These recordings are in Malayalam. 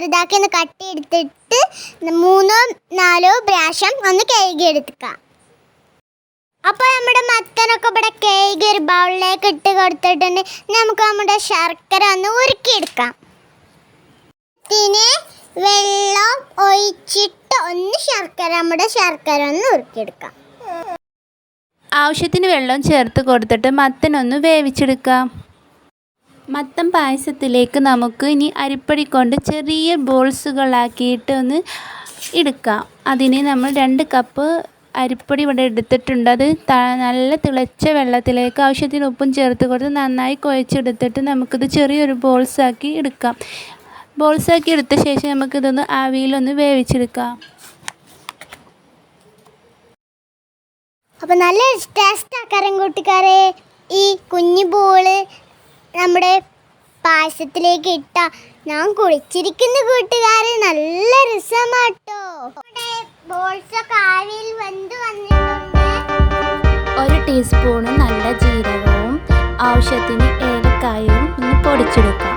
ചെറുതാക്കി ഒന്ന് കട്ടിയെടുത്തിട്ട് 3-4 പ്രാവശ്യം ഒന്ന് കഴുകിയെടുക്കാം. അപ്പോൾ നമ്മുടെ മത്തനൊക്കെ ഇവിടെ കഴുകി ഒരു ബൗളിലേക്ക് ഇട്ട് കൊടുത്തിട്ടുണ്ട്. നമുക്ക് നമ്മുടെ ശർക്കര ഒന്ന് ഉരുക്കിയെടുക്കാം. ഇതിന് വെള്ളം ഒഴിച്ചിട്ട് നമ്മുടെ ശർക്കര ഒന്ന് ഉരുക്കിയെടുക്കാം. ആവശ്യത്തിന് വെള്ളം ചേർത്ത് കൊടുത്തിട്ട് മത്തനൊന്ന് വേവിച്ചെടുക്കാം. മത്തൻ പായസത്തിലേക്ക് നമുക്ക് ഇനി അരിപ്പൊടി കൊണ്ട് ചെറിയ ബോൾസുകളാക്കിയിട്ട് ഒന്ന് എടുക്കാം. അതിന് നമ്മൾ 2 കപ്പ് അരിപ്പൊടി ഇവിടെ എടുത്തിട്ടുണ്ട്. അത് നല്ല തിളച്ച വെള്ളത്തിലേക്ക് ആവശ്യത്തിന് ഉപ്പും ചേർത്ത് കൊടുത്ത് നന്നായി കുഴച്ചെടുത്തിട്ട് നമുക്കിത് ചെറിയൊരു ബോൾസാക്കി എടുക്കാം. ബോൾസാക്കി എടുത്ത ശേഷം നമുക്കിതൊന്ന് ആവിയിലൊന്ന് വേവിച്ചെടുക്കാം. അപ്പോൾ നല്ല ടേസ്റ്റ് ആക്കാരം കൂട്ടുകാരെ. ഈ കുഞ്ഞു ബോള് നമ്മുടെ പായസത്തിലേക്ക് ഇട്ടാൽ ഞാൻ കുളിച്ചിരിക്കുന്ന കൂട്ടുകാരെ നല്ല രസമാട്ടോ. ബോൾസൊക്കെ ആവിയിൽ വെന്ത് വന്നിട്ടുണ്ട്. 1 ടീസ്പൂണ് നല്ല ജീരകവും ആവശ്യത്തിന് ഏലക്കായും ഒന്ന് പൊടിച്ചെടുക്കാം.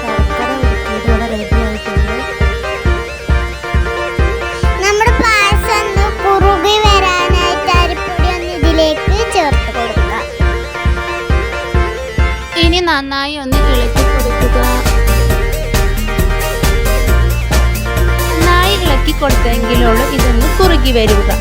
ശർക്കര ഉരുക്കിയത് ഇവിടെ റെഡി ആയിട്ടുണ്ട്. നമ്മുടെ പായസം ഒന്ന് കുറുകി വരാനായിട്ട് അരിപ്പൊടി ഒന്ന് ഇതിലേക്ക് ചേർത്ത് കൊടുക്കാം. ഇനി നന്നായി ഒന്ന് ഇളക്കി കൊടുക്കുക. നന്നായി ഇളക്കി കൊടുത്തെങ്കിലുള്ളൂ ഇതൊന്ന് കുറുകി വരിക.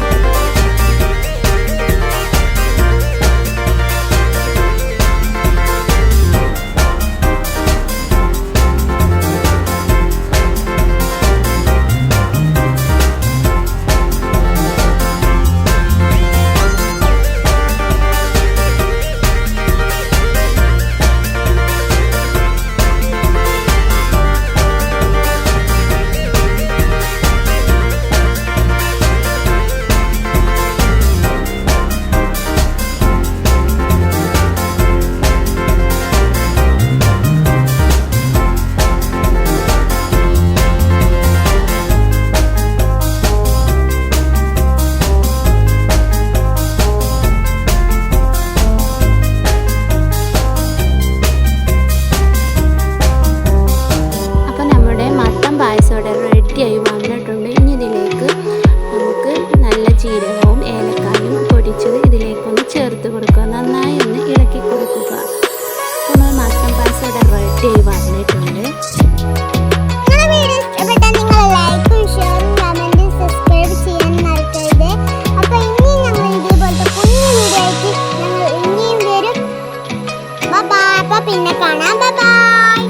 റെഡിയായി വന്നിട്ടുണ്ട്. ഇനി ഇതിലേക്ക് നമുക്ക് നല്ല ജീരകവും ഏലക്കായും പൊടിച്ചത് ഇതിലേക്കൊന്ന് ചേർത്ത് കൊടുക്കുക. നന്നായി ഒന്ന് ഇളക്കി കൊടുക്കുക. നമ്മൾ മത്തൻ പായസം ഇവിടെ റെഡിയായി വന്നിട്ടുണ്ട്. പിന്നെ കാണാം. ബൈ.